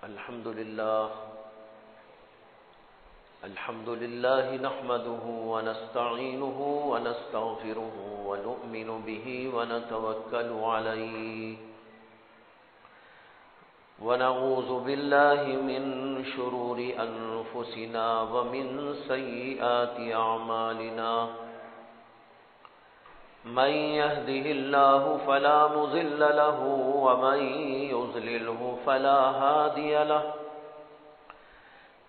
الحمد لله نحمده ونستعينه ونستغفره ونؤمن به ونتوكل عليه ونعوذ بالله من شرور أنفسنا ومن سيئات أعمالنا من يهده الله فلا مضل له ومن يضلله فلا هادي له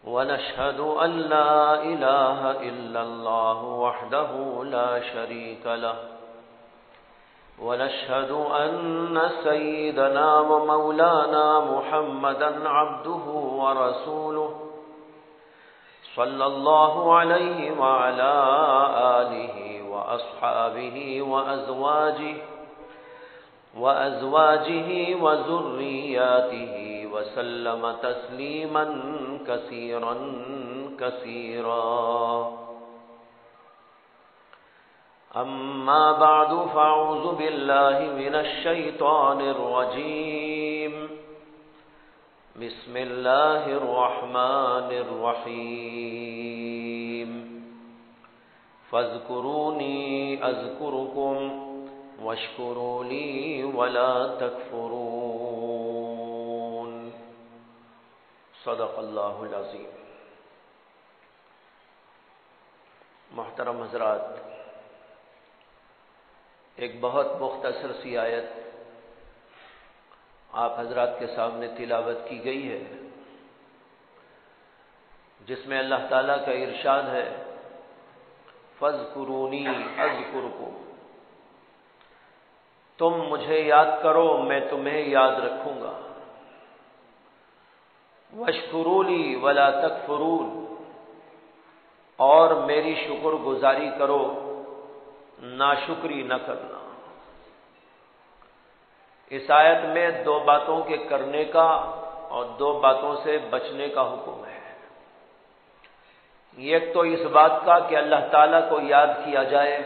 ونشهد أن لا إله إلا الله وحده لا شريك له ونشهد أن سيدنا ومولانا محمدا عبده ورسوله صلى الله عليه وعلى آله وأصحابه وأزواجه وذرياته وسلم تسليما كثيرا كثيرا. أما بعد فأعوذ بالله من الشيطان الرجيم. بسم الله الرحمن الرحيم. فاذكروني أذكركم واشكروا لي ولا تكفرون. صدق اللہ العظیم. محترم حضرات، ایک بہت مختصر سی آیت آپ حضرات کے سامنے تلاوت کی گئی ہے، جس میں اللہ تعالیٰ کا ارشاد ہے فَاذْكُرُونِي أَذْكُرْكُمْ، تم مجھے یاد کرو میں تمہیں یاد رکھوں گا. وَاشْكُرُوا لِي وَلَا تَكْفُرُونَ، اور میری شکر گزاری کرو، ناشکری نہ کرنا. اس آیت میں دو باتوں کے کرنے کا اور دو باتوں سے بچنے کا حکم ہے. ایک تو اس بات کا کہ اللہ تعالیٰ کو یاد کیا جائے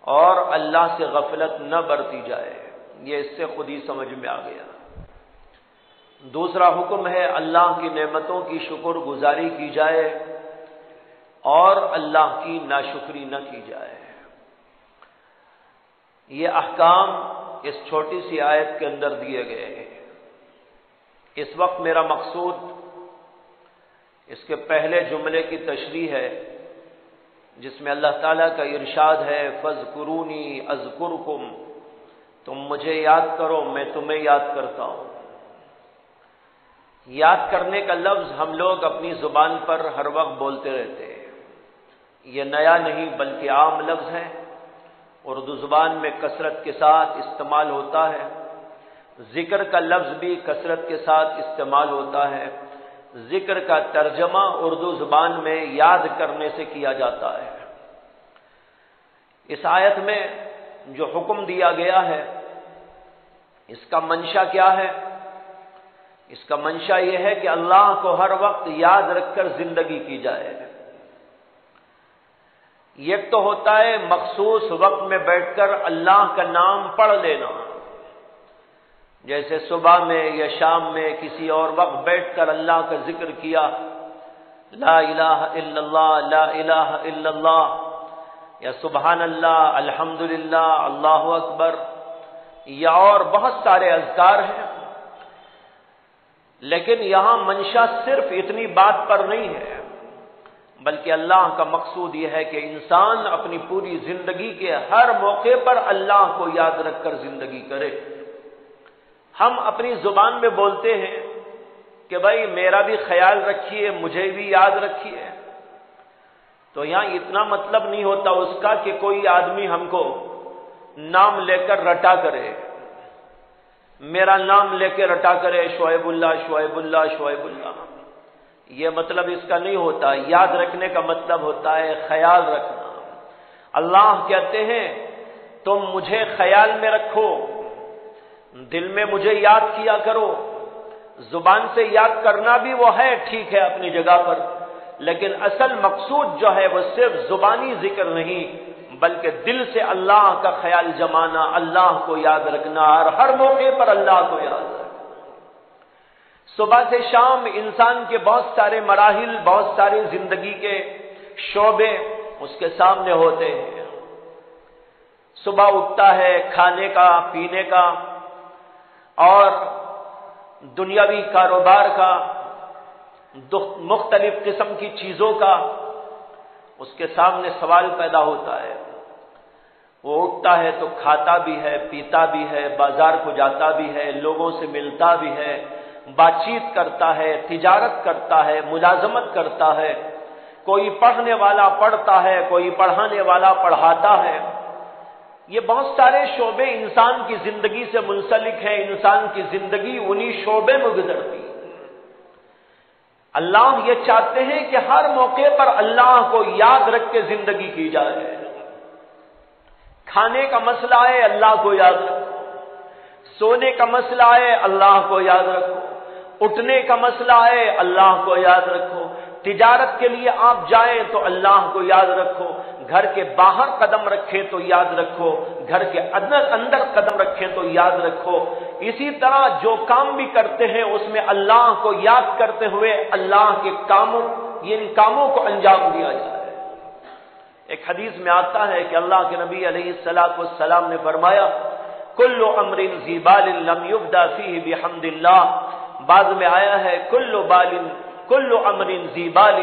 اور اللہ سے غفلت نہ برتی جائے، یہ اس سے خود ہی سمجھ میں آ گیا. دوسرا حکم ہے اللہ کی نعمتوں کی شکر گزاری کی جائے اور اللہ کی ناشکری نہ کی جائے. یہ احکام اس چھوٹی سی آیت کے اندر دیے گئے ہیں. اس وقت میرا مقصود اس کے پہلے جملے کی تشریح ہے، جس میں اللہ تعالیٰ کا ارشاد ہے فَاذْكُرُونِي أَذْكُرْكُمْ، تم مجھے یاد کرو میں تمہیں یاد کرتا ہوں. یاد کرنے کا لفظ ہم لوگ اپنی زبان پر ہر وقت بولتے رہتے ہیں. یہ نیا نہیں بلکہ عام لفظ ہے. اردو زبان میں کثرت کے ساتھ استعمال ہوتا ہے. ذکر کا لفظ بھی کثرت کے ساتھ استعمال ہوتا ہے. ذکر کا ترجمہ اردو زبان میں یاد کرنے سے کیا جاتا ہے. اس آیت میں جو حکم دیا گیا ہے اس کا منشا کیا ہے؟ اس کا منشا یہ ہے کہ اللہ کو ہر وقت یاد رکھ کر زندگی کی جائے. ایک تو ہوتا ہے مخصوص وقت میں بیٹھ کر اللہ کا نام پڑھ لینا، جیسے صبح میں یا شام میں کسی اور وقت بیٹھ کر اللہ کا ذکر کیا، لا الہ الا اللہ، لا الہ الا اللہ، یا سبحان اللہ، الحمدللہ، اللہ اکبر، یا اور بہت سارے اذکار ہیں. لیکن یہاں منشا صرف اتنی بات پر نہیں ہے، بلکہ اللہ کا مقصود یہ ہے کہ انسان اپنی پوری زندگی کے ہر موقع پر اللہ کو یاد رکھ کر زندگی کرے. ہم اپنی زبان میں بولتے ہیں کہ بھائی میرا بھی خیال رکھیے، مجھے بھی یاد رکھیے، تو یہاں اتنا مطلب نہیں ہوتا اس کا کہ کوئی آدمی ہم کو نام لے کر رٹا کرے، میرا نام لے کے رٹا کرے، شعیب اللہ شعیب اللہ شعیب اللہ. یہ مطلب اس کا نہیں ہوتا. یاد رکھنے کا مطلب ہوتا ہے خیال رکھنا. اللہ کہتے ہیں تم مجھے خیال میں رکھو، دل میں مجھے یاد کیا کرو. زبان سے یاد کرنا بھی وہ ہے، ٹھیک ہے اپنی جگہ پر، لیکن اصل مقصود جو ہے وہ صرف زبانی ذکر نہیں بلکہ دل سے اللہ کا خیال جمانا، اللہ کو یاد رکھنا اور ہر موقع پر اللہ کو یاد رکھنا. صبح سے شام انسان کے بہت سارے مراحل، بہت سارے زندگی کے شعبے اس کے سامنے ہوتے ہیں۔ صبح اٹھتا ہے کھانے کا، پینے کا اور دنیاوی کاروبار کا، مختلف قسم کی چیزوں کا اس کے سامنے سوال پیدا ہوتا ہے۔ وہ اٹھتا ہے تو کھاتا بھی ہے، پیتا بھی ہے، بازار کو جاتا بھی ہے، لوگوں سے ملتا بھی ہے، بات چیت کرتا ہے، تجارت کرتا ہے، ملازمت کرتا ہے، کوئی پڑھنے والا پڑھتا ہے، کوئی پڑھانے والا پڑھاتا ہے۔ یہ بہت سارے شعبے انسان کی زندگی سے منسلک ہیں، انسان کی زندگی انہی شعبے میں گزرتی ہے۔ اللہ یہ چاہتے ہیں کہ ہر موقع پر اللہ کو یاد رکھ کے زندگی کی جائے۔ کھانے کا مسئلہ ہے، اللہ کو یاد رکھو۔ سونے کا مسئلہ ہے، اللہ کو یاد رکھو۔ اٹھنے کا مسئلہ ہے، اللہ کو یاد رکھو۔ تجارت کے لیے آپ جائیں تو اللہ کو یاد رکھو۔ گھر کے باہر قدم رکھیں تو یاد رکھو، گھر کے اندر قدم رکھیں تو یاد رکھو۔ اسی طرح جو کام بھی کرتے ہیں اس میں اللہ کو یاد کرتے ہوئے اللہ کے کاموں، ان کاموں کو انجام دیا جائے۔ ایک حدیث میں آتا ہے کہ اللہ کے نبی علیہ الصلوۃ والسلام نے فرمایا کل امر ذی بال لم یبدا فیہ بحمد اللہ۔ بعض میں آیا ہے کل امر ذی بال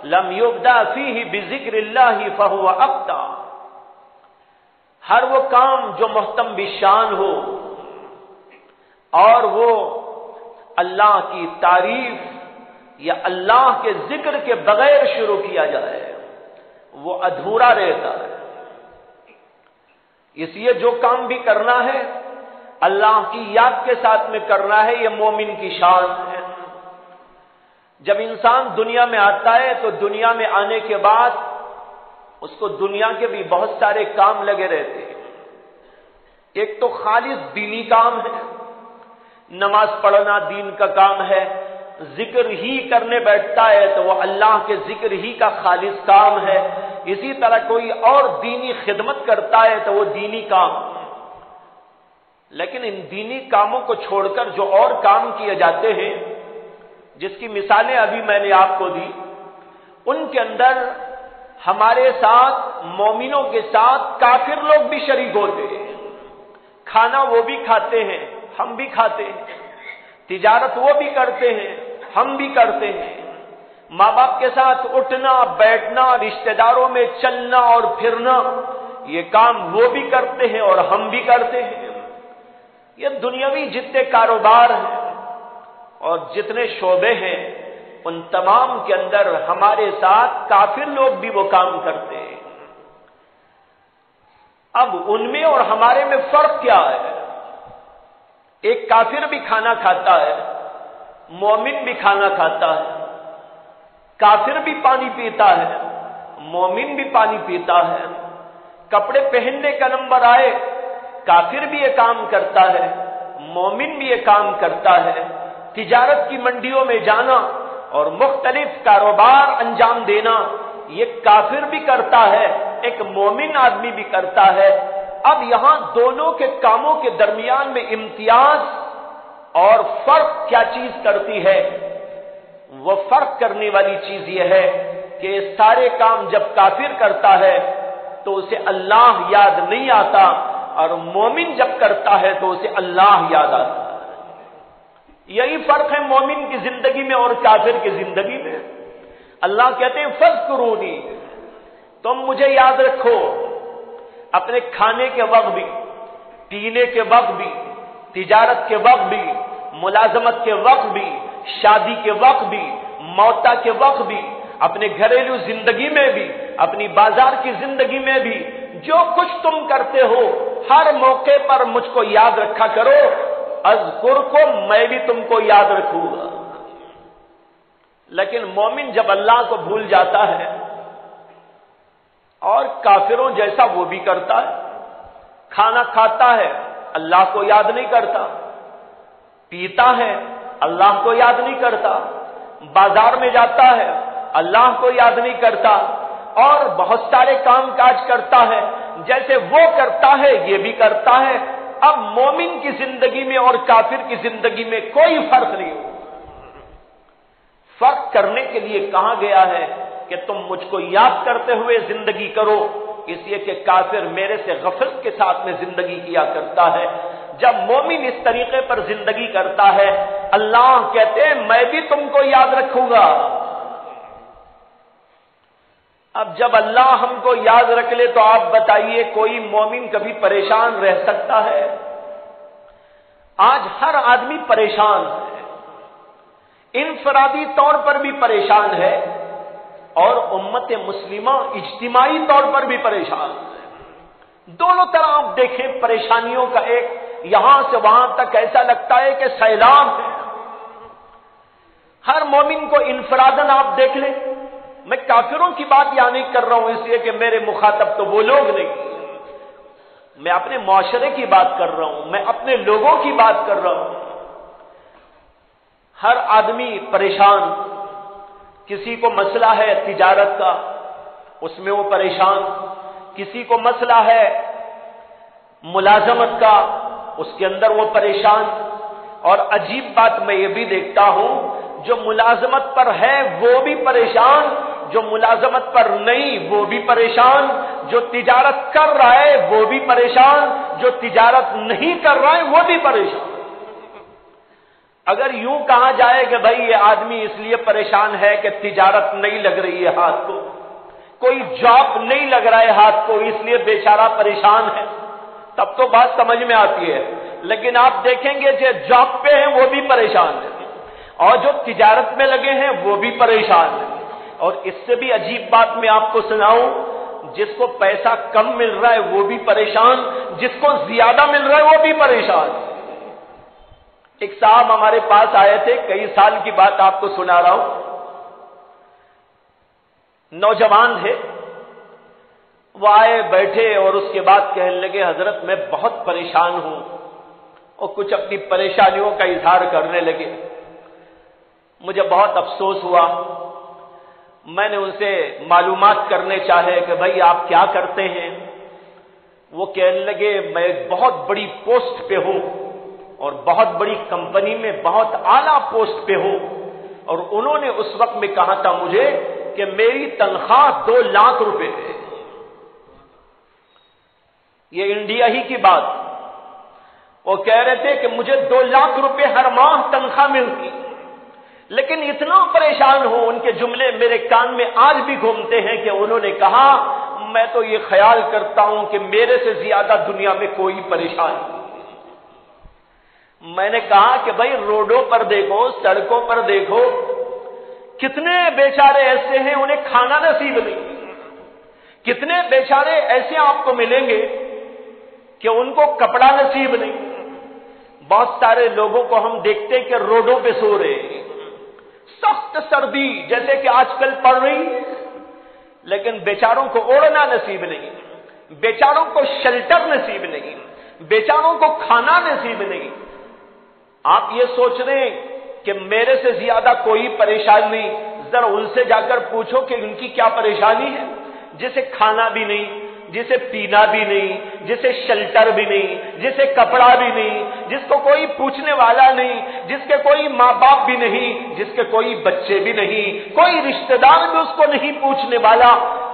لم یبدا فیہ بذکر اللہ فہو اقطع۔ ہر وہ کام جو محتم بشان ہو اور وہ اللہ کی تعریف یا اللہ کے ذکر کے بغیر شروع کیا جائے وہ ادھورا رہتا ہے۔ اس لیے جو کام بھی کرنا ہے اللہ کی یاد کے ساتھ میں کرنا ہے، یہ مومن کی شان ہے۔ جب انسان دنیا میں آتا ہے تو دنیا میں آنے کے بعد اس کو دنیا کے بھی بہت سارے کام لگے رہتے ہیں۔ ایک تو خالص دینی کام ہے، نماز پڑھنا دین کا کام ہے، ذکر ہی کرنے بیٹھتا ہے تو وہ اللہ کے ذکر ہی کا خالص کام ہے۔ اسی طرح کوئی اور دینی خدمت کرتا ہے تو وہ دینی کام ہے۔ لیکن ان دینی کاموں کو چھوڑ کر جو اور کام کیے جاتے ہیں، جس کی مثالیں ابھی میں نے آپ کو دی، ان کے اندر ہمارے ساتھ، مومنوں کے ساتھ کافر لوگ بھی شریک ہوتے ہیں۔ کھانا وہ بھی کھاتے ہیں، ہم بھی کھاتے ہیں۔ تجارت وہ بھی کرتے ہیں، ہم بھی کرتے ہیں۔ ماں باپ کے ساتھ اٹھنا بیٹھنا، رشتہ داروں میں چلنا اور پھرنا، یہ کام وہ بھی کرتے ہیں اور ہم بھی کرتے ہیں۔ یہ دنیاوی جتنے کاروبار ہیں اور جتنے شعبے ہیں ان تمام کے اندر ہمارے ساتھ کافر لوگ بھی وہ کام کرتے ہیں۔ اب ان میں اور ہمارے میں فرق کیا ہے؟ ایک کافر بھی کھانا کھاتا ہے، مومن بھی کھانا کھاتا ہے، کافر بھی پانی پیتا ہے، مومن بھی پانی پیتا ہے۔ کپڑے پہننے کا نمبر آئے، کافر بھی یہ کام کرتا ہے، مومن بھی یہ کام کرتا ہے۔ تجارت کی منڈیوں میں جانا اور مختلف کاروبار انجام دینا، یہ کافر بھی کرتا ہے، ایک مومن آدمی بھی کرتا ہے۔ اب یہاں دونوں کے کاموں کے درمیان میں امتیاز اور فرق کیا چیز کرتی ہے؟ وہ فرق کرنے والی چیز یہ ہے کہ سارے کام جب کافر کرتا ہے تو اسے اللہ یاد نہیں آتا، اور مومن جب کرتا ہے تو اسے اللہ یاد آتا ہے۔ یہی فرق ہے مومن کی زندگی میں اور کافر کی زندگی میں۔ اللہ کہتے ہیں فذکرونی، تم مجھے یاد رکھو، اپنے کھانے کے وقت بھی، پینے کے وقت بھی، تجارت کے وقت بھی، ملازمت کے وقت بھی، شادی کے وقت بھی، موتا کے وقت بھی، اپنے گھریلو زندگی میں بھی، اپنی بازار کی زندگی میں بھی، جو کچھ تم کرتے ہو ہر موقع پر مجھ کو یاد رکھا کرو، اذکرکم، میں بھی تم کو یاد رکھوں گا۔ لیکن مومن جب اللہ کو بھول جاتا ہے اور کافروں جیسا وہ بھی کرتا ہے، کھانا کھاتا ہے اللہ کو یاد نہیں کرتا، پیتا ہے اللہ کو یاد نہیں کرتا، بازار میں جاتا ہے اللہ کو یاد نہیں کرتا، اور بہت سارے کام کاج کرتا ہے جیسے وہ کرتا ہے یہ بھی کرتا ہے۔ اب مومن کی زندگی میں اور کافر کی زندگی میں کوئی فرق نہیں ہو۔ فرق کرنے کے لیے کہا گیا ہے کہ تم مجھ کو یاد کرتے ہوئے زندگی کرو، اس لیے کہ کافر میرے سے غفلت کے ساتھ میں زندگی کیا کرتا ہے۔ جب مومن اس طریقے پر زندگی کرتا ہے، اللہ کہتے ہیں میں بھی تم کو یاد رکھوں گا۔ اب جب اللہ ہم کو یاد رکھ لے تو آپ بتائیے کوئی مومن کبھی پریشان رہ سکتا ہے؟ آج ہر آدمی پریشان ہے، انفرادی طور پر بھی پریشان ہے اور امت مسلمہ اجتماعی طور پر بھی پریشان ہے۔ دونوں طرح آپ دیکھیں پریشانیوں کا ایک یہاں سے وہاں تک ایسا لگتا ہے کہ سیلاب ہے۔ ہر مومن کو انفراداً آپ دیکھ لیں، میں کافروں کی بات یہاں نہیں کر رہا ہوں اس لیے کہ میرے مخاطب تو وہ لوگ نہیں، میں اپنے معاشرے کی بات کر رہا ہوں، میں اپنے لوگوں کی بات کر رہا ہوں۔ ہر آدمی پریشان، کسی کو مسئلہ ہے تجارت کا، اس میں وہ پریشان، کسی کو مسئلہ ہے ملازمت کا، اس کے اندر وہ پریشان۔ اور عجیب بات میں یہ بھی دیکھتا ہوں، جو ملازمت پر ہے وہ بھی پریشان، جو ملازمت پر نہیں وہ بھی پریشان، جو تجارت کر رہا ہے وہ بھی پریشان، جو تجارت نہیں کر رہا ہے وہ بھی پریشان۔ اگر یوں کہا جائے کہ بھائی یہ آدمی اس لیے پریشان ہے کہ تجارت نہیں لگ رہی ہے ہاتھ کو، کوئی جاب نہیں لگ رہا ہے ہاتھ کو اس لیے بیچارہ پریشان ہے، تب تو بات سمجھ میں آتی ہے۔ لیکن آپ دیکھیں گے جو جاب پہ ہیں وہ بھی پریشان ہیں، اور جو تجارت میں لگے ہیں وہ بھی پریشان ہیں۔ اور اس سے بھی عجیب بات میں آپ کو سناؤں، جس کو پیسہ کم مل رہا ہے وہ بھی پریشان، جس کو زیادہ مل رہا ہے وہ بھی پریشان۔ ایک صاحب ہمارے پاس آئے تھے، کئی سال کی بات آپ کو سنا رہا ہوں، نوجوان تھے، وہ آئے بیٹھے اور اس کے بعد کہنے لگے حضرت میں بہت پریشان ہوں، اور کچھ اپنی پریشانیوں کا اظہار کرنے لگے۔ مجھے بہت افسوس ہوا، میں نے ان سے معلومات کرنے چاہے کہ بھائی آپ کیا کرتے ہیں؟ وہ کہنے لگے میں ایک بہت بڑی پوسٹ پہ ہوں اور بہت بڑی کمپنی میں بہت اعلیٰ پوسٹ پہ ہوں، اور انہوں نے اس وقت میں کہا تھا مجھے کہ میری تنخواہ 2 لاکھ روپے ہے۔ یہ انڈیا ہی کی بات، وہ کہہ رہے تھے کہ مجھے 2 لاکھ روپے ہر ماہ تنخواہ ملتی، لیکن اتنا پریشان ہوں، ان کے جملے میرے کان میں آج بھی گھومتے ہیں کہ انہوں نے کہا میں تو یہ خیال کرتا ہوں کہ میرے سے زیادہ دنیا میں کوئی پریشان نہیں۔ میں نے کہا کہ بھائی روڈوں پر دیکھو، سڑکوں پر دیکھو، کتنے بیچارے ایسے ہیں انہیں کھانا نصیب نہیں، کتنے بیچارے ایسے آپ کو ملیں گے کہ ان کو کپڑا نصیب نہیں۔ بہت سارے لوگوں کو ہم دیکھتے کہ روڈوں پہ سو رہے ہیں، سخت سردی جیسے کہ آج کل پڑ رہی، لیکن بیچاروں کو اوڑھنا نصیب نہیں، بیچاروں کو شیلٹر نصیب نہیں، بیچاروں کو کھانا نصیب نہیں۔ آپ یہ سوچ رہے ہیں کہ میرے سے زیادہ کوئی پریشان نہیں، ذرا ان سے جا کر پوچھو کہ ان کی کیا پریشانی ہے، جسے کھانا بھی نہیں، جسے پینا بھی نہیں، جسے شیلٹر بھی نہیں، جسے کپڑا بھی نہیں، جس کو کوئی پوچھنے والا نہیں، جس کے کوئی ماں باپ بھی نہیں، جس کے کوئی بچے بھی نہیں، کوئی رشتہ دار بھی اس کو نہیں پوچھنے والا،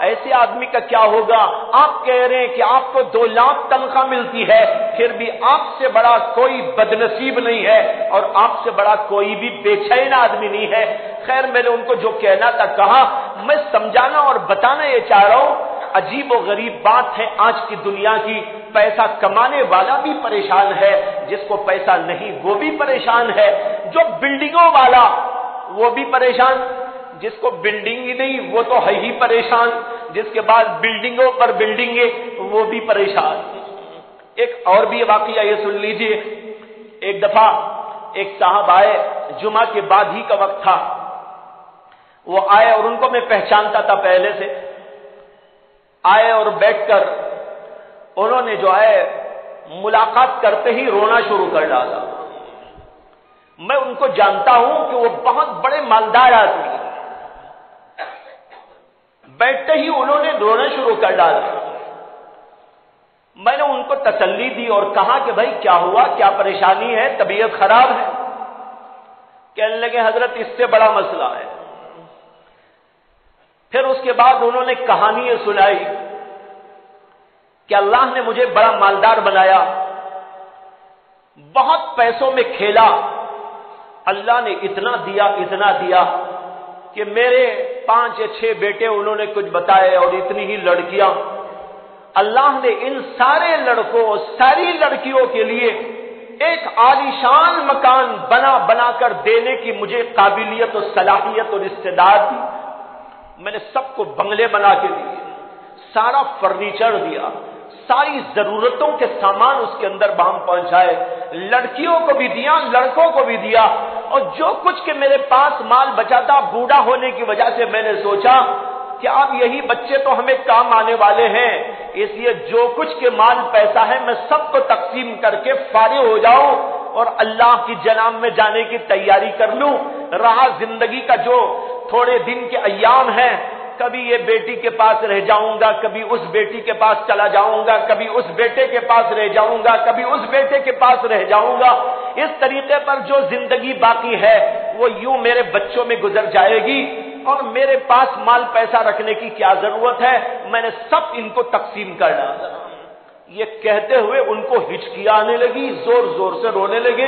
ایسے آدمی کا کیا ہوگا؟ آپ کہہ رہے ہیں کہ آپ کو 2 لاکھ تنخواہ ملتی ہے، پھر بھی آپ سے بڑا کوئی بدنصیب نہیں ہے اور آپ سے بڑا کوئی بھی بے چین آدمی نہیں ہے۔ خیر میں نے ان کو جو کہنا تھا کہا، میں سمجھانا اور بتانا یہ چاہ رہا ہوں، عجیب و غریب بات ہے آج کی دنیا کی، پیسہ کمانے والا بھی پریشان ہے، جس کو پیسہ نہیں وہ بھی پریشان ہے، جو بلڈنگوں والا وہ بھی پریشان، جس کو بلڈنگ ہی نہیں وہ تو ہے ہی پریشان، جس کے بعد بلڈنگوں پر بلڈنگیں وہ بھی پریشان۔ ایک اور بھی واقعہ یہ سن لیجئے، ایک دفعہ ایک صاحب آئے، جمعہ کے بعد ہی کا وقت تھا، وہ آئے اور ان کو میں پہچانتا تھا پہلے سے، آئے اور بیٹھ کر انہوں نے جو ہے ملاقات کرتے ہی رونا شروع کر ڈالا۔ میں ان کو جانتا ہوں کہ وہ بہت بڑے مالدار آدمی ہیں، بیٹھتے ہی انہوں نے رونا شروع کر ڈالا۔ میں نے ان کو تسلی دی اور کہا کہ بھائی کیا ہوا، کیا پریشانی ہے، طبیعت خراب ہے؟ کہنے لگے حضرت اس سے بڑا مسئلہ ہے، پھر اس کے بعد انہوں نے کہانی سنائی کہ اللہ نے مجھے بڑا مالدار بنایا، بہت پیسوں میں کھیلا، اللہ نے اتنا دیا کہ میرے 5 یا 6 بیٹے انہوں نے کچھ بتائے اور اتنی ہی لڑکیاں، اللہ نے ان سارے لڑکوں ساری لڑکیوں کے لیے ایک عالیشان مکان بنا کر دینے کی مجھے قابلیت اور صلاحیت اور استعداد دی۔ میں نے سب کو بنگلے بنا کے دیے، سارا فرنیچر دیا، ساری ضرورتوں کے سامان اس کے اندر بہم پہنچائے، لڑکیوں کو بھی دیا، لڑکوں کو بھی دیا، اور جو کچھ کہ میرے پاس مال بچا تھا، بوڑھا ہونے کی وجہ سے میں نے سوچا کہ اب یہی بچے تو ہمیں کام آنے والے ہیں، اس لیے جو کچھ کے مال پیسہ ہے میں سب کو تقسیم کر کے فارغ ہو جاؤں اور اللہ کی جناب میں جانے کی تیاری کر لوں۔ رہا زندگی کا جو تھوڑے دن کے ایام ہیں، کبھی یہ بیٹی کے پاس رہ جاؤں گا، کبھی اس بیٹی کے پاس چلا جاؤں گا، کبھی اس بیٹے کے پاس رہ جاؤں گا، کبھی اس بیٹے کے پاس رہ جاؤں گا، اس طریقے پر جو زندگی باقی ہے وہ یوں میرے بچوں میں گزر جائے گی، اور میرے پاس مال پیسہ رکھنے کی کیا ضرورت ہے، میں نے سب ان کو تقسیم کر ڈالا۔ یہ کہتے ہوئے ان کو ہچکیاں آنے لگی، زور زور سے رونے لگے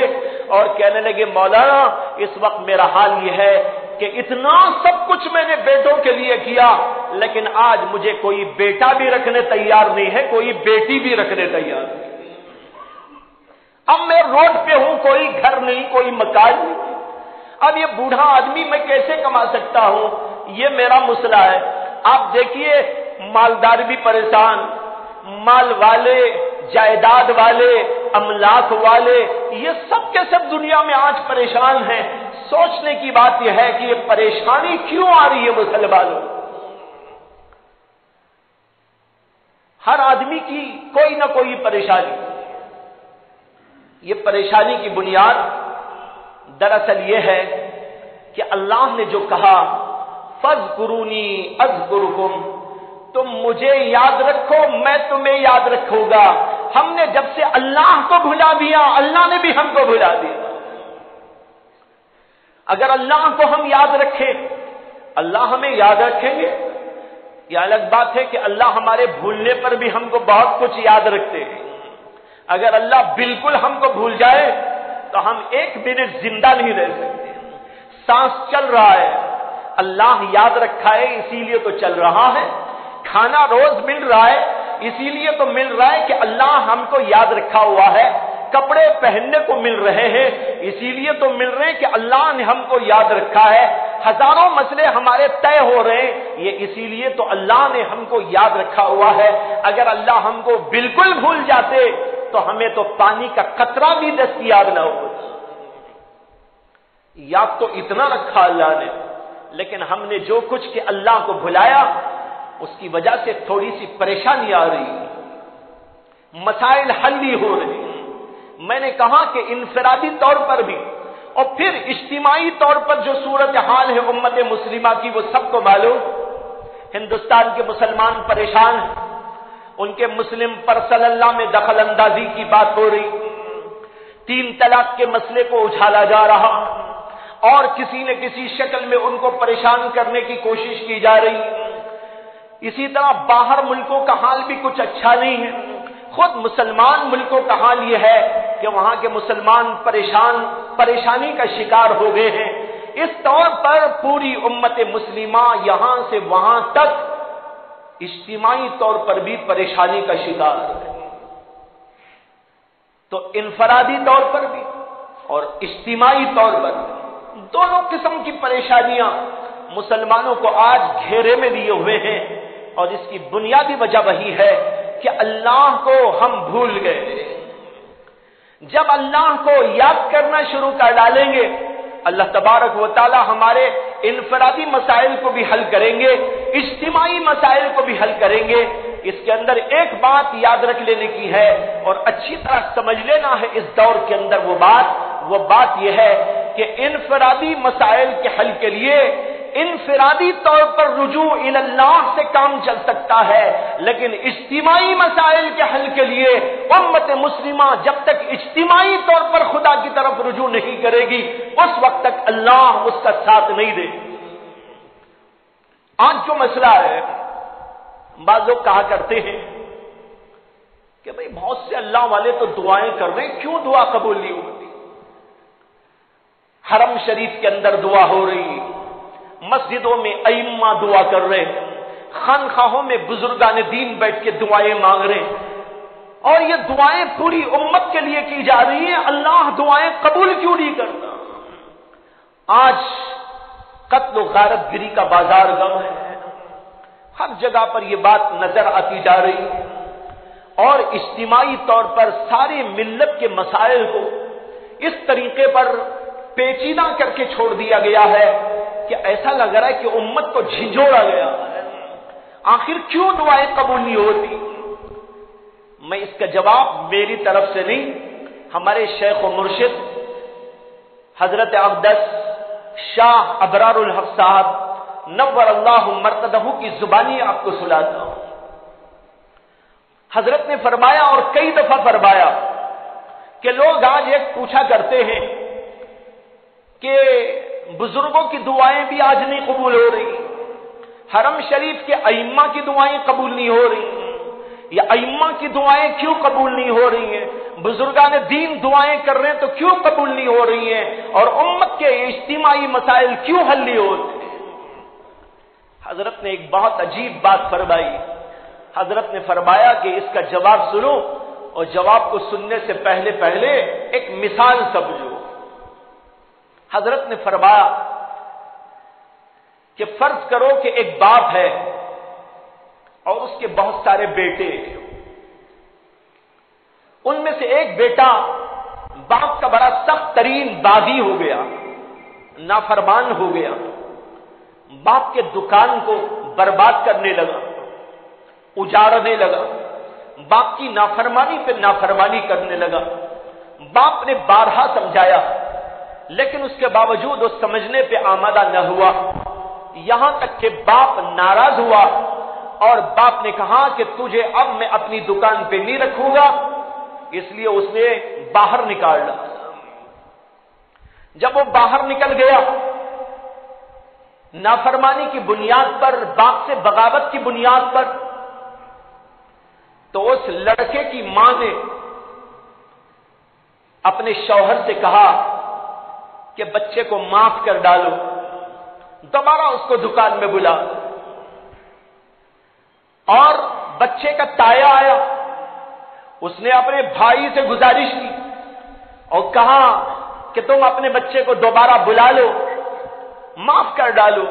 اور کہنے لگے مولانا اس وقت میرا حال یہ ہے کہ اتنا سب کچھ میں نے بیٹوں کے لیے کیا، لیکن آج مجھے کوئی بیٹا بھی رکھنے تیار نہیں ہے، کوئی بیٹی بھی رکھنے تیار نہیں۔ اب میں روڈ پہ ہوں، کوئی گھر نہیں، کوئی مکان نہیں، اب یہ بوڑھا آدمی میں کیسے کما سکتا ہوں؟ یہ میرا مسئلہ ہے۔ آپ دیکھیے مالدار بھی پریشان، مال والے، جائیداد والے، املاک والے، یہ سب کے سب دنیا میں آج پریشان ہیں۔ سوچنے کی بات یہ ہے کہ یہ پریشانی کیوں آ رہی ہے مسلمانوں؟ ہر آدمی کی کوئی نہ کوئی پریشانی۔ یہ پریشانی کی بنیاد دراصل یہ ہے کہ اللہ نے جو کہا فَاذْكُرُونِي أَذْكُرْكُمْ، تم مجھے یاد رکھو میں تمہیں یاد رکھوں گا۔ ہم نے جب سے اللہ کو بھلا دیا، اللہ نے بھی ہم کو بھلا دیا۔ اگر اللہ کو ہم یاد رکھیں، اللہ ہمیں یاد رکھیں گے۔ یہ الگ بات ہے کہ اللہ ہمارے بھولنے پر بھی ہم کو بہت کچھ یاد رکھتے ہیں۔ اگر اللہ بالکل ہم کو بھول جائے تو ہم 1 منٹ زندہ نہیں رہ سکتے۔ سانس چل رہا ہے، اللہ یاد رکھا ہے اسی لیے تو چل رہا ہے۔ کھانا روز مل رہا ہے اسی لیے تو مل رہا ہے کہ اللہ ہم کو یاد رکھا ہوا ہے۔ کپڑے پہننے کو مل رہے ہیں اسی لیے تو مل رہے ہیں کہ اللہ نے ہم کو یاد رکھا ہے۔ ہزاروں مسئلے ہمارے طے ہو رہے ہیں، یہ اسی لیے تو اللہ نے ہم کو یاد رکھا ہوا ہے۔ اگر اللہ ہم کو بالکل بھول جاتے تو ہمیں تو پانی کا قطرہ بھی دستیاب نہ ہوتا۔ یاد تو اتنا رکھا اللہ نے، لیکن ہم نے جو کچھ کہ اللہ کو بھلایا اس کی وجہ سے تھوڑی سی پریشانی آ رہی ہے، مسائل حل نہیں ہو رہے۔ میں نے کہا کہ انفرادی طور پر بھی اور پھر اجتماعی طور پر جو صورتحال ہے امت مسلمہ کی وہ سب کو معلوم۔ ہندوستان کے مسلمان پریشان ہیں، ان کے مسلم پرسنل لا میں دخل اندازی کی بات ہو رہی، 3 طلاق کے مسئلے کو اچھالا جا رہا اور کسی نہ کسی شکل میں ان کو پریشان کرنے کی کوشش کی جا رہی۔ اسی طرح باہر ملکوں کا حال بھی کچھ اچھا نہیں ہے، خود مسلمان ملکوں کا حال یہ ہے کہ وہاں کے مسلمان پریشانی کا شکار ہو گئے ہیں۔ اس طور پر پوری امت مسلمہ یہاں سے وہاں تک اجتماعی طور پر بھی پریشانی کا شکار ہے۔ تو انفرادی طور پر بھی اور اجتماعی طور پر بھی دونوں قسم کی پریشانیاں مسلمانوں کو آج گھیرے میں لیے ہوئے ہیں، اور اس کی بنیادی وجہ وہی ہے کہ اللہ کو ہم بھول گئے۔ جب اللہ کو یاد کرنا شروع کر ڈالیں گے اللہ تبارک و تعالی ہمارے انفرادی مسائل کو بھی حل کریں گے، اجتماعی مسائل کو بھی حل کریں گے۔ اس کے اندر ایک بات یاد رکھ لینے کی ہے اور اچھی طرح سمجھ لینا ہے اس دور کے اندر، وہ بات یہ ہے کہ انفرادی مسائل کے حل کے لیے انفرادی طور پر رجوع اللہ سے کام چل سکتا ہے، لیکن اجتماعی مسائل کے حل کے لیے امت مسلمہ جب تک اجتماعی طور پر خدا کی طرف رجوع نہیں کرے گی اس وقت تک اللہ اس کا ساتھ نہیں دے گی۔ آج جو مسئلہ ہے، بعض لوگ کہا کرتے ہیں کہ بھئی بہت سے اللہ والے تو دعائیں کر رہے ہیں، کیوں دعا قبول نہیں ہوتی؟ حرم شریف کے اندر دعا ہو رہی، مسجدوں میں ائمہ دعا کر رہے ہیں، خانقاہوں میں بزرگان دین بیٹھ کے دعائیں مانگ رہے ہیں، اور یہ دعائیں پوری امت کے لیے کی جا رہی ہیں، اللہ دعائیں قبول کیوں نہیں کرتا؟ آج قتل و غارت گری کا بازار گرم ہے، ہر جگہ پر یہ بات نظر آتی جا رہی ہے، اور اجتماعی طور پر ساری ملت کے مسائل کو اس طریقے پر پیچیدہ کر کے چھوڑ دیا گیا ہے کہ ایسا لگ رہا ہے کہ امت کو جھنجھوڑا گیا ہے۔ آخر کیوں دعائیں قبول نہیں ہوتی؟ میں اس کا جواب میری طرف سے نہیں، ہمارے شیخ و مرشد حضرت اقدس شاہ ابرار الحق صاحب نور اللہ مرقدہ کی زبانی آپ کو سناتا ہوں۔ حضرت نے فرمایا، اور کئی دفعہ فرمایا، کہ لوگ آج ایک پوچھا کرتے ہیں کہ بزرگوں کی دعائیں بھی آج نہیں قبول ہو رہی، حرم شریف کے ائمہ کی دعائیں قبول نہیں ہو رہی، یا ائمہ کی دعائیں کیوں قبول نہیں ہو رہی ہیں؟ بزرگان دین دعائیں کر رہے ہیں تو کیوں قبول نہیں ہو رہی ہیں؟ اور امت کے اجتماعی مسائل کیوں حل نہیں ہوتے؟ حضرت نے ایک بہت عجیب بات فرمائی۔ حضرت نے فرمایا کہ اس کا جواب سنو، اور جواب کو سننے سے پہلے ایک مثال سمجھو۔ حضرت نے فرمایا کہ فرض کرو کہ ایک باپ ہے اور اس کے بہت سارے بیٹے ہیں، ان میں سے ایک بیٹا باپ کا بڑا سخت ترین باغی ہو گیا، نافرمان ہو گیا، باپ کے دکان کو برباد کرنے لگا، اجاڑنے لگا، باپ کی نافرمانی پہ نافرمانی کرنے لگا۔ باپ نے بارہا سمجھایا، لیکن اس کے باوجود وہ سمجھنے پہ آمادہ نہ ہوا، یہاں تک کہ باپ ناراض ہوا، اور باپ نے کہا کہ تجھے اب میں اپنی دکان پہ نہیں رکھوں گا، اس لیے اس نے باہر نکال ڈالا۔ جب وہ باہر نکل گیا، نافرمانی کی بنیاد پر، باپ سے بغاوت کی بنیاد پر، تو اس لڑکے کی ماں نے اپنے شوہر سے کہا کہ بچے کو معاف کر ڈالو، دوبارہ اس کو دکان میں بلا۔ اور بچے کا تایا آیا، اس نے اپنے بھائی سے گزارش کی اور کہا کہ تم اپنے بچے کو دوبارہ بلا لو، معاف کر ڈالو،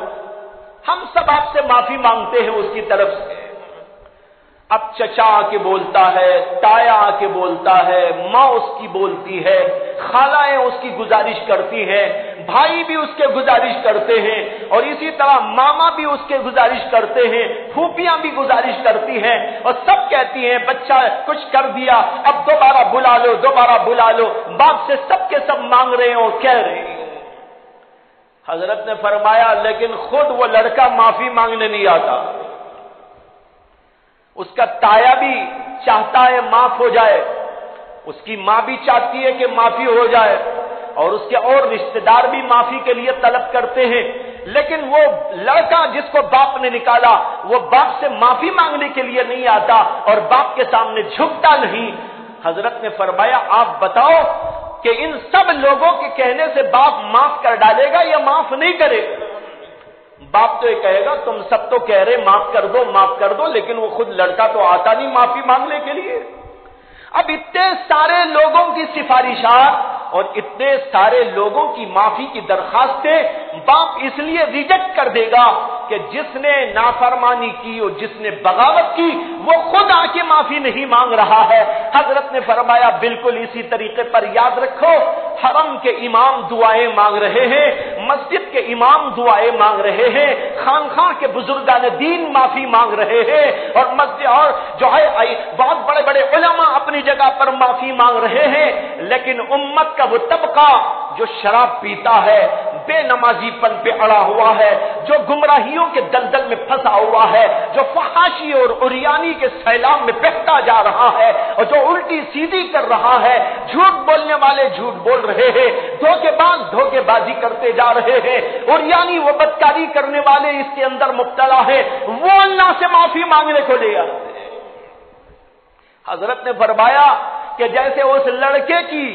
ہم سب آپ سے معافی مانگتے ہیں اس کی طرف سے۔ اب چچا آ کے بولتا ہے، تایا آ کے بولتا ہے، ماں اس کی بولتی ہے، خالائیں اس کی گزارش کرتی ہیں، بھائی بھی اس کے گزارش کرتے ہیں، اور اسی طرح ماما بھی اس کے گزارش کرتے ہیں، پھوپھیاں بھی گزارش کرتی ہیں، اور سب کہتی ہیں بچہ کچھ کر دیا، اب دوبارہ بلا لو، دوبارہ بلا لو۔ باپ سے سب کے سب مانگ رہے ہیں اور کہہ رہے ہیں۔ حضرت نے فرمایا لیکن خود وہ لڑکا معافی مانگنے نہیں آتا، اس کا تایا بھی چاہتا ہے معاف ہو جائے، اس کی ماں بھی چاہتی ہے کہ معافی ہو جائے، اور اس کے اور رشتہ دار بھی معافی کے لیے طلب کرتے ہیں، لیکن وہ لڑکا جس کو باپ نے نکالا وہ باپ سے معافی مانگنے کے لیے نہیں آتا اور باپ کے سامنے جھکتا نہیں۔ حضرت نے فرمایا آپ بتاؤ کہ ان سب لوگوں کے کہنے سے باپ معاف کر ڈالے گا یا معاف نہیں کرے گا؟ باپ تو یہ کہے گا تم سب تو کہہ رہے معاف کر دو معاف کر دو، لیکن وہ خود لڑکا تو آتا نہیں معافی مانگنے کے لیے۔ اب اتنے سارے لوگوں کی سفارشات اور اتنے سارے لوگوں کی معافی کی درخواستیں باپ اس لیے ریجیکٹ کر دے گا کہ جس نے نافرمانی کی اور جس نے بغاوت کی وہ خود آ کے معافی نہیں مانگ رہا ہے۔ حضرت نے فرمایا بالکل اسی طریقے پر یاد رکھو، حرم کے امام دعائیں مانگ رہے ہیں، مسجد کے امام دعائیں مانگ رہے ہیں، خانقاہ کے بزرگان دین معافی مانگ رہے ہیں، اور مسجد اور جو ہے بہت بڑے بڑے علماء اپنی جگہ پر معافی مانگ رہے ہیں، لیکن امت کا وہ طبقہ جو شراب پیتا ہے، بے نمازی پن پہ اڑا ہوا ہے، جو گمراہیوں کے دلدل میں پھنسا ہوا ہے، جو فحاشی اور عریانی کے سیلاب میں بہتا جا رہا ہے، اور جو الٹی سیدھی کر رہا ہے، جھوٹ بولنے والے جھوٹ بول رہے ہیں، دھوکے باز دھوکے بازی کرتے جا رہے ہیں، عریانی و بدکاری کرنے والے اس کے اندر مبتلا ہے، وہ اللہ سے معافی مانگنے کو لے آتے ہیں۔ حضرت نے فرمایا کہ جیسے اس لڑکے کی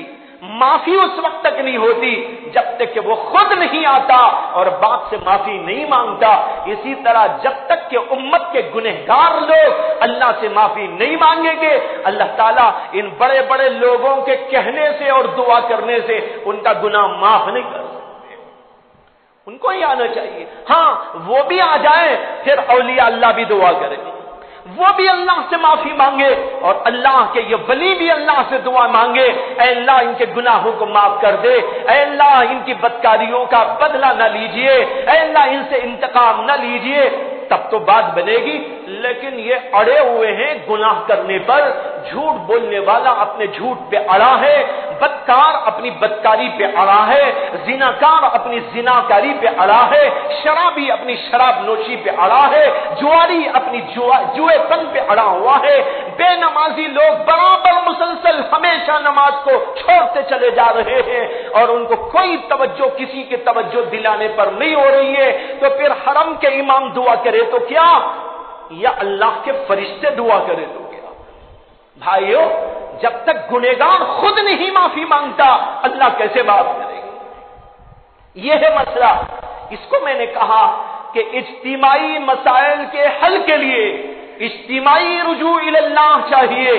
معافی اس وقت تک نہیں ہوتی جب تک کہ وہ خود نہیں آتا اور باپ سے معافی نہیں مانگتا، اسی طرح جب تک کہ امت کے گنہگار لوگ اللہ سے معافی نہیں مانگیں گے، اللہ تعالیٰ ان بڑے بڑے لوگوں کے کہنے سے اور دعا کرنے سے ان کا گناہ معاف نہیں کر سکتے۔ ان کو ہی آنا چاہیے، ہاں وہ بھی آ جائیں پھر اولیاء اللہ بھی دعا کریں، وہ بھی اللہ سے معافی مانگے، اور اللہ کے یہ ولی بھی اللہ سے دعا مانگے، اے اللہ ان کے گناہوں کو معاف کر دے، اے اللہ ان کی بدکاریوں کا بدلہ نہ لیجئے، اے اللہ ان سے انتقام نہ لیجئے، تب تو بات بنے گی۔ لیکن یہ اڑے ہوئے ہیں گناہ کرنے پر، جھوٹ بولنے والا اپنے جھوٹ پہ اڑا ہے، بدکار اپنی بدکاری پہ اڑا ہے، زناکار اپنی زناکاری پہ اڑا ہے، شرابی اپنی شراب نوشی پہ اڑا ہے، جواری اپنی جوئے پن پہ اڑا ہوا ہے، بے نمازی لوگ برابر مسلسل ہمیشہ نماز کو چھوڑتے چلے جا رہے ہیں اور ان کو کوئی توجہ کسی کے توجہ دلانے پر نہیں ہو رہی ہے، تو پھر حرم کے امام دعا کرے تو کیا، یا اللہ کے فرشتے دعا کرے تو کیا؟ بھائیو، جب تک گنہگار خود نہیں معافی مانگتا اللہ کیسے معاف کرے گا؟ یہ ہے مسئلہ۔ اس کو میں نے کہا کہ اجتماعی مسائل کے حل کے لیے اجتماعی رجوع اللہ چاہیے،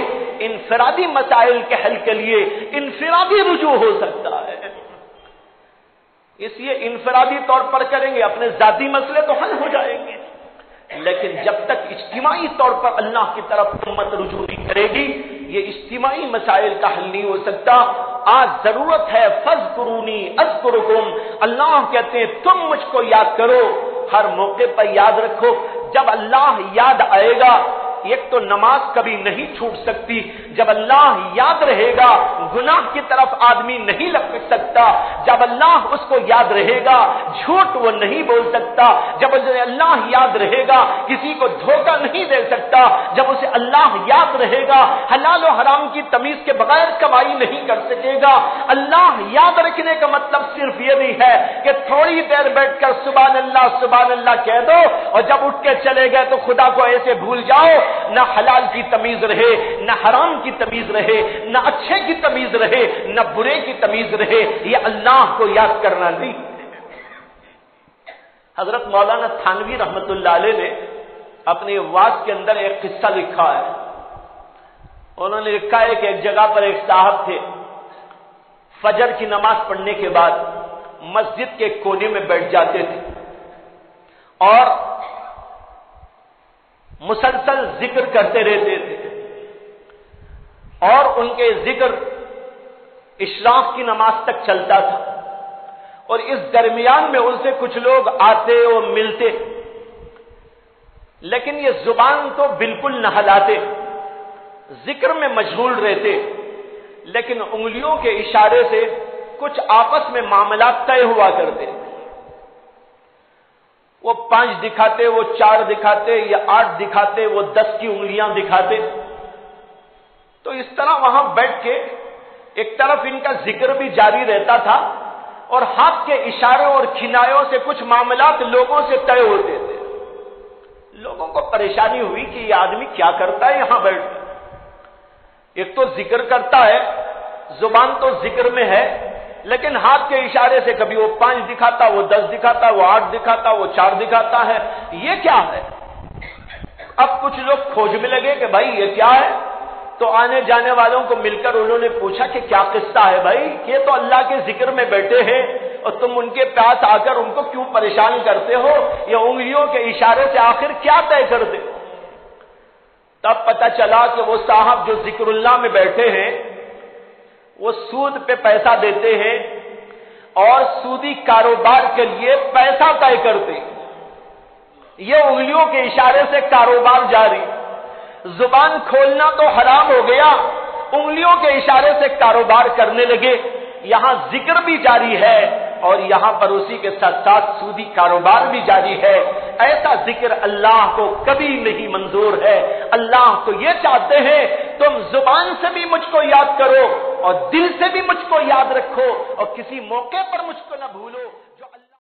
انفرادی مسائل کے حل کے لیے انفرادی رجوع ہو سکتا ہے۔ اس لیے انفرادی طور پر کریں گے اپنے ذاتی مسئلے تو حل ہو جائیں گے، لیکن جب تک اجتماعی طور پر اللہ کی طرف امت رجوع نہیں کرے گی، یہ اجتماعی مسائل کا حل نہیں ہو سکتا۔ آج ضرورت ہے فاذکرونی اذکرکم، اللہ کہتے ہیں تم مجھ کو یاد کرو، ہر موقع پر یاد رکھو۔ جب اللہ یاد آئے گا، ایک تو نماز کبھی نہیں چھوٹ سکتی، جب اللہ یاد رہے گا گناہ کی طرف آدمی نہیں لگ سکتا، جب اللہ اس کو یاد رہے گا جھوٹ وہ نہیں بول سکتا، جب اسے اللہ یاد رہے گا کسی کو دھوکہ نہیں دے سکتا، جب اسے اللہ یاد رہے گا حلال و حرام کی تمیز کے بغیر کمائی نہیں کر سکے گا۔ اللہ یاد رکھنے کا مطلب صرف یہ نہیں ہے کہ تھوڑی دیر بیٹھ کر سبحان اللہ کہہ دو اور جب اٹھ کے چلے گئے تو خدا کو ایسے بھول جاؤ، نہ حلال کی تمیز رہے، نہ حرام کی تمیز رہے، نہ اچھے کی تمیز رہے، نہ برے کی تمیز رہے، یہ اللہ کو یاد کرنا نہیں۔ حضرت مولانا تھانوی رحمت اللہ علیہ نے اپنے واعظ کے اندر ایک قصہ لکھا ہے۔ انہوں نے لکھا ہے کہ ایک جگہ پر ایک صاحب تھے، فجر کی نماز پڑھنے کے بعد مسجد کے کونے میں بیٹھ جاتے تھے اور مسلسل ذکر کرتے رہتے تھے، اور ان کے ذکر اشراق کی نماز تک چلتا تھا، اور اس درمیان میں ان سے کچھ لوگ آتے اور ملتے، لیکن یہ زبان تو بالکل نہ ہلاتے، ذکر میں مشغول رہتے، لیکن انگلیوں کے اشارے سے کچھ آپس میں معاملات طے ہوا کرتے، وہ 5 دکھاتے، وہ 4 دکھاتے، یا 8 دکھاتے، وہ 10 کی انگلیاں دکھاتے۔ تو اس طرح وہاں بیٹھ کے ایک طرف ان کا ذکر بھی جاری رہتا تھا اور ہاتھ کے اشاروں اور کنایوں سے کچھ معاملات لوگوں سے طے ہوتے تھے۔ لوگوں کو پریشانی ہوئی کہ یہ آدمی کیا کرتا ہے یہاں بیٹھ کر، ایک تو ذکر کرتا ہے، زبان تو ذکر میں ہے، لیکن ہاتھ کے اشارے سے کبھی وہ 5 دکھاتا، وہ 10 دکھاتا، وہ 8 دکھاتا، وہ 4 دکھاتا ہے، یہ کیا ہے؟ اب کچھ لوگ کھوج میں لگے کہ بھائی یہ کیا ہے، تو آنے جانے والوں کو مل کر انہوں نے پوچھا کہ کیا قصہ ہے بھائی، یہ تو اللہ کے ذکر میں بیٹھے ہیں اور تم ان کے پاس آ کر ان کو کیوں پریشان کرتے ہو، یا انگلیوں کے اشارے سے آخر کیا طے کرتے ہو؟ تب پتہ چلا کہ وہ صاحب جو ذکر اللہ میں بیٹھے ہیں وہ سود پہ پیسہ دیتے ہیں اور سودی کاروبار کے لیے پیسہ طے کرتے، یہ انگلیوں کے اشارے سے کاروبار جاری، زبان کھولنا تو حرام ہو گیا، انگلیوں کے اشارے سے کاروبار کرنے لگے، یہاں ذکر بھی جاری ہے اور یہاں پر اسی کے ساتھ ساتھ سودی کاروبار بھی جاری ہے. ایسا ذکر اللہ کو کبھی نہیں منظور ہے. اللہ تو یہ چاہتے ہیں تم زبان سے بھی مجھ کو یاد کرو اور دل سے بھی مجھ کو یاد رکھو اور کسی موقع پر مجھ کو نہ بھولو.